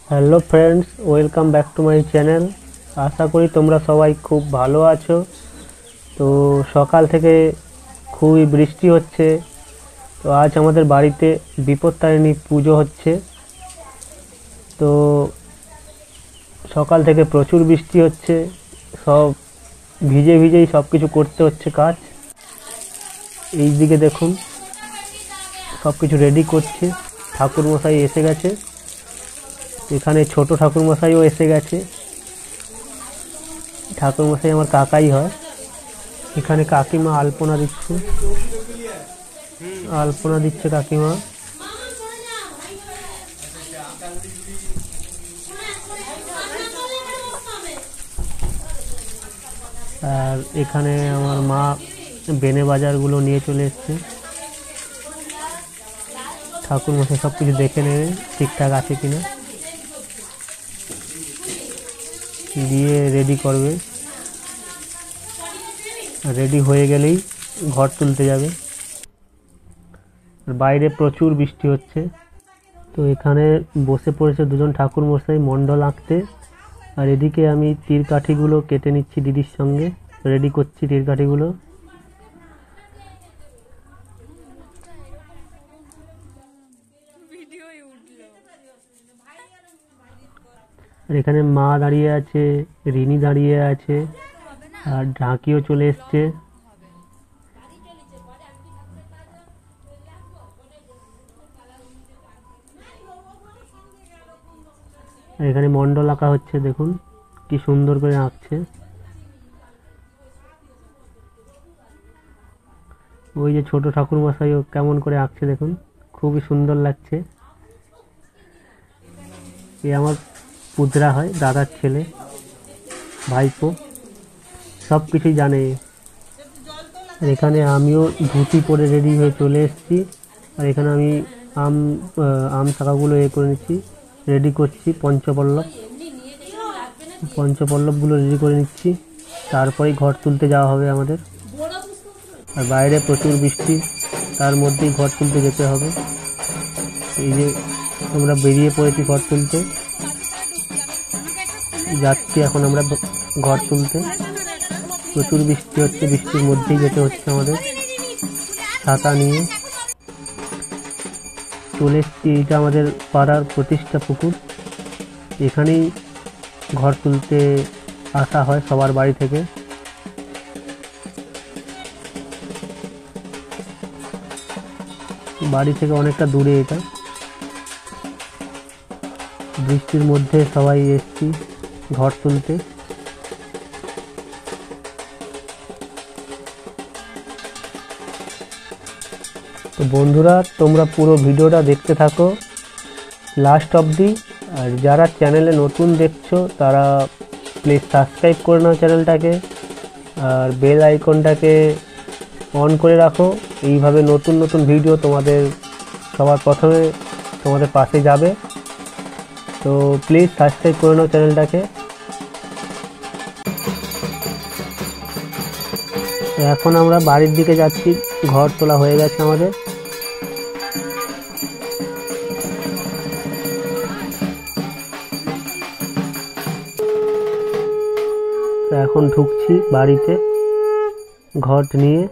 Hello friends, welcome back to my channel. আশা করি তোমরা সবাই খুব ভালো আছো। তো সকাল থেকে খুবই বৃষ্টি হচ্ছে। তো আজ আমাদের বাড়িতে বিপত্তারিণী পুজো হচ্ছে। তো সকাল থেকে প্রচুর বৃষ্টি হচ্ছে, সব ভিজে ভিজেই সব কিছু করতে হচ্ছে কাজ। এই দিকে দেখুন, সব কিছু রেডি করছে। ঠাকুরমশাই এসে গেছে, এখানে ছোট ঠাকুরমশাইও এসে গেছে। ঠাকুরমশাই আমার কাকাই হয়। এখানে কাকিমা আলপনা দিচ্ছে কাকিমা। আর এখানে আমার মা বেনে বাজারগুলো নিয়ে চলে এসছে। ঠাকুরমশাই সব কিছু দেখে নেবে ঠিকঠাক আছে কিনা, দিয়ে রেডি করবে। রেডি হয়ে গেলেই ঘর তুলতে যাবে। বাইরে প্রচুর বৃষ্টি হচ্ছে। তো এখানে বসে পড়েছে দুজন ঠাকুরমশাই মণ্ডল আঁকতে। আর এদিকে আমি তীর কাঠিগুলো কেটে নিচ্ছি, দিদির সঙ্গে রেডি করছি তীর কাঠিগুলো। আর এখানে মা দাঁড়িয়ে আছে, রিনি দাঁড়িয়ে আছে, আর ঢাকিও চলে এসছে। এখানে মণ্ডল আঁকা হচ্ছে, দেখুন কি সুন্দর করে আঁকছে। ওই যে ছোট ঠাকুরমশাইও কেমন করে আঁকছে দেখুন, খুবই সুন্দর লাগছে। এ আমার পুতরা হয়, দাদার ছেলে, ভাইপো, সব কিছুই জানে। আর এখানে আমিও ধুতি পরে রেডি হয়ে চলে এসেছি। আর এখানে আমি আম শাখাগুলো করে নিচ্ছি, রেডি করছি। পঞ্চপল্লবগুলো রেডি করে নিচ্ছি, তারপরেই ঘর তুলতে যাওয়া হবে আমাদের। আর বাইরে প্রচুর বৃষ্টি, তার মধ্যেই ঘর তুলতে যেতে হবে। এই যে আমরা বেরিয়ে পড়েছি ঘর তুলতে, যাচ্ছি এখন আমরা ঘর তুলতে। প্রচুর বৃষ্টি হচ্ছে, বৃষ্টির মধ্যেই যেতে হচ্ছে আমাদের ছাতা নিয়ে। চলে এসছি, এটা আমাদের পাড়ার প্রতিষ্ঠা পুকুর। এখানেই ঘর তুলতে আসা হয় সবার বাড়ি থেকে। বাড়ি থেকে অনেকটা দূরে এটা। বৃষ্টির মধ্যে সবাই এসছি ঘর তুলতে। তো বন্ধুরা, তোমরা পুরো ভিডিওটা দেখতে থাকো লাস্ট অবধি। আর যারা চ্যানেলে নতুন দেখছো তারা প্লিজ সাবস্ক্রাইব করে নাও চ্যানেলটাকে, আর বেল আইকনটাকে অন করে রাখো। এইভাবে নতুন নতুন ভিডিও তোমাদের সবার প্রথমে তোমাদের পাশে যাবে। তো প্লিজ সাবস্ক্রাইব করে নাও চ্যানেলটাকে। এখন আমরা বাড়ির দিকে যাচ্ছি, ঘর তোলা হয়ে গেছে আমাদের। এখন ঢুকছি বাড়িতে ঘট নিয়ে।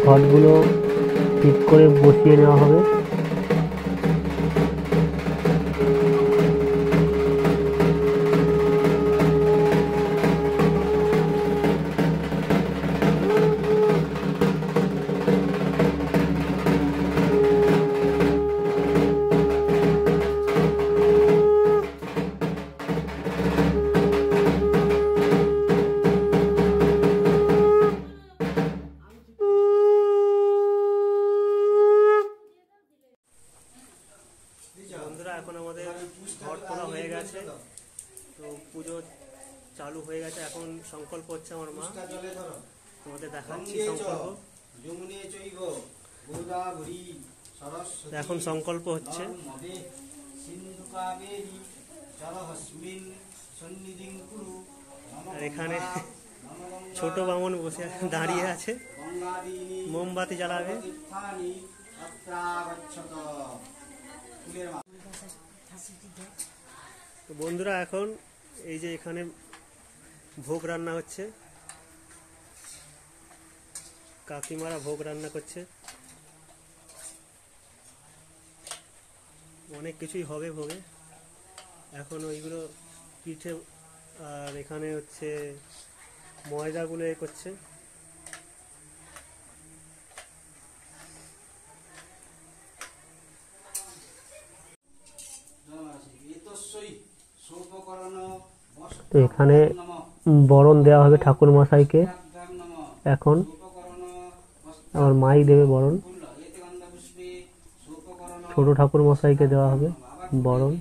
ঘটগুলো ঠিক করে বসিয়ে নেওয়া হবে। বন্ধুরা, এখন আমাদের ঘর তোলা হয়ে গেছে, তো পুজো চালু হয়ে গেছে। এখন সংকল্প হচ্ছে আমার মা, তোমাদের দেখাচ্ছি সংকল্প। এখন সংকল্প হচ্ছে। আর এখানে ছোট বামন বসে দাঁড়িয়ে আছে, মোমবাতি জ্বালাবে। তো বন্ধুরা, এখন এই যে এখানে ভোগ রান্না হচ্ছে, কাকিমারা ভোগ রান্না করছে। অনেক কিছুই হবে ভোগে এখন, ওইগুলো পিঠে। আর এখানে হচ্ছে ময়দাগুলো এ করছে। তো এখানে বরণ দেওয়া হবে ঠাকুর মশাইকে। এখন আমার মাই দেবে বরণ, ছোট ঠাকুর মশাইকে দেওয়া হবে বরণ।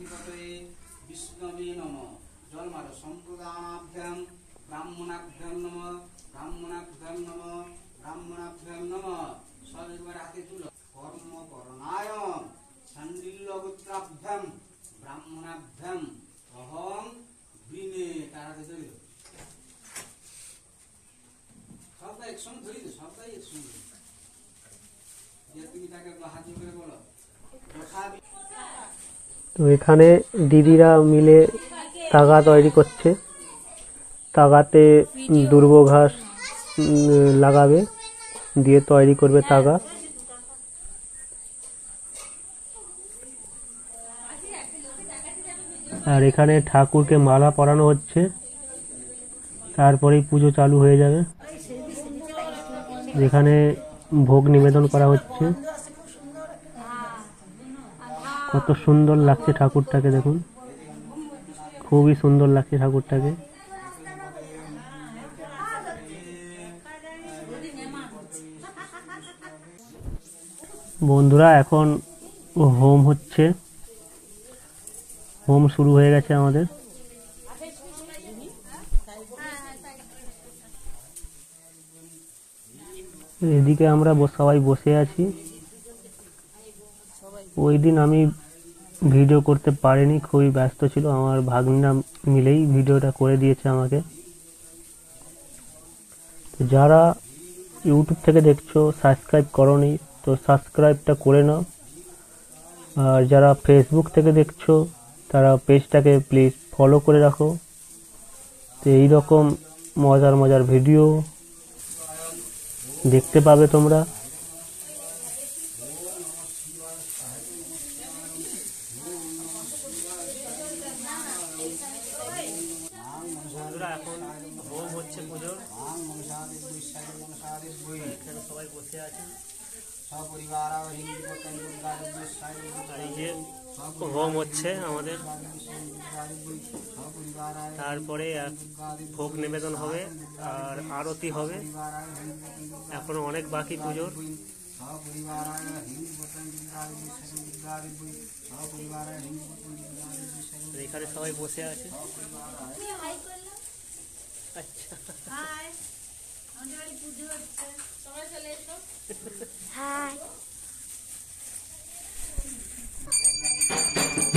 তো এখানে দিদিরা মিলে তাগা তৈরি করছে। তাগাতে দুর্ব ঘাস লাগাবে, দিয়ে তৈরি করবে তাগা। আর এখানে ঠাকুরকে মালা পরানো হচ্ছে, তারপরেই পুজো চালু হয়ে যাবে। এখানে ভোগ নিবেদন করা হচ্ছে। কত সুন্দর লাগছে ঠাকুরটাকে, দেখুন খুবই সুন্দর লাগছে ঠাকুরটাকে। বন্ধুরা, এখন হোম হচ্ছে, হোম শুরু হয়ে গেছে আমাদের। এদিকে আমরা সবাই বসে আছি। ওই দিন আমি ভিডিও করতে পারিনি, খুবই ব্যস্ত ছিল। আমার ভাগ্নিরা মিলেই ভিডিওটা করে দিয়েছে আমাকে। যারা ইউটিউব থেকে দেখছো, সাবস্ক্রাইব করোনি তো সাবস্ক্রাইবটা করে নাও। আর যারা ফেসবুক থেকে দেখছো, তারা পেজটাকে প্লিজ ফলো করে রাখো। তো এইরকম মজার মজার ভিডিও দেখতে পাবে তোমরা। এখন হোম হচ্ছে পুজোর, এখানে সবাই বসে আছে। আর এই যে হোম হচ্ছে আমাদের, তারপরে ভোগ নিবেদন হবে আর আরতি হবে। এখনো অনেক বাকি পুজোর। এখানে সবাই বসে আছে। আচ্ছা,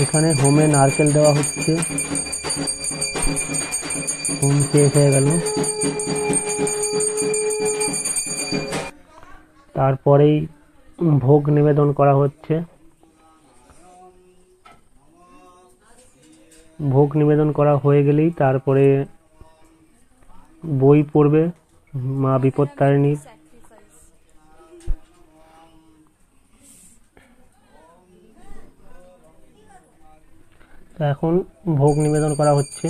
এখানে হোমে নারকেল দেওয়া হচ্ছে। হোম শেষ হয়ে গেল, তারপরেই ভোগ নিবেদন করা হচ্ছে। ভোগ নিবেদন করা হয়ে গেলেই তারপরে বই পড়বে মা বিপত্তারিণীর। এখন ভোগ নিবেদন করা হচ্ছে।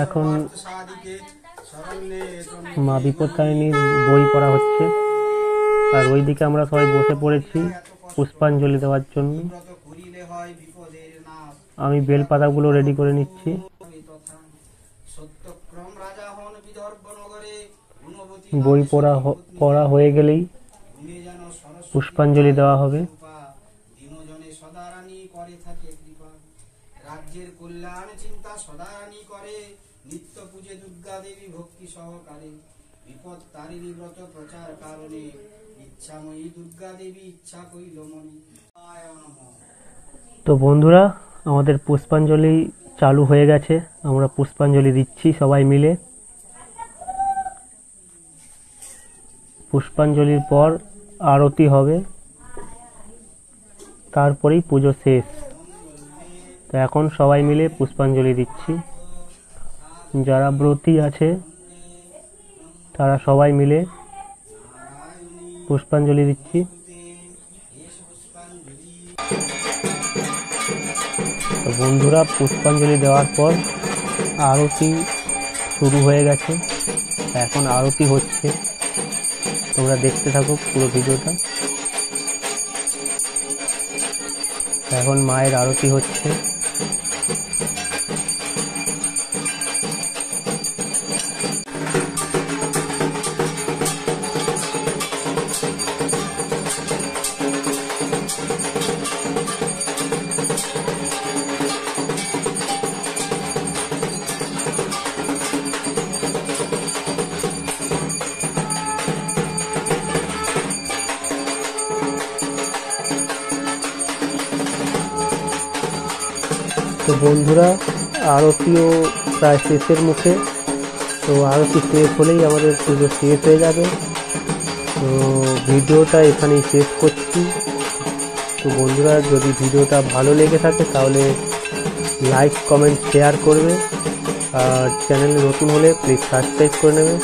এখন মা বিপত্তারিণীর বই পড়া হচ্ছে। আর ওইদিকে আমরা সবাই বসে পড়েছি পুষ্পাঞ্জলি দেওয়ার জন্য। আমি বেলপাতাগুলো রেডি করে নিচ্ছি। বই পড়া হয়ে গেলেই পুষ্পাঞ্জলি দেওয়া হবে। রাজ্যের কল্যাণ চিন্তা সদারানি করে, নিত্য পূজে দুর্গা দেবী ভক্তি সহকারে। বিপদ তারিণী ব্রত প্রচার কারণে ইচ্ছাময়ী দুর্গা দেবী ইচ্ছা কইল মনি। তো বন্ধুরা, আমাদের পুষ্পাঞ্জলি চালু হয়ে গেছে। আমরা পুষ্পাঞ্জলি দিচ্ছি সবাই মিলে। পুষ্পাঞ্জলির পর আরতি হবে, তারপরেই পুজো শেষ। তো এখন সবাই মিলে পুষ্পাঞ্জলি দিচ্ছি। যারা ব্রতী আছে তারা সবাই মিলে পুষ্পাঞ্জলি দিচ্ছি। তো বন্ধুরা, পুষ্পাঞ্জলি দেওয়ার পর আরতি শুরু হয়ে গেছে। এখন আরতি হচ্ছে, তোমরা দেখতে থাকো পুরো ভিডিওটা। এখন মায়ের আরতি হচ্ছে। তো বন্ধুরা, আরতিও প্রায় শেষের মুখে। তো আরতি শেষ হলেই আমাদের পুজো শেষ হয়ে যাবে। তো ভিডিওটা এখানেই শেষ করছি। তো বন্ধুরা, যদি ভিডিওটা ভালো লেগে থাকে তাহলে লাইক, কমেন্ট, শেয়ার করবে। আর চ্যানেলে নতুন হলে প্লিজ সাবস্ক্রাইব করে নেবে।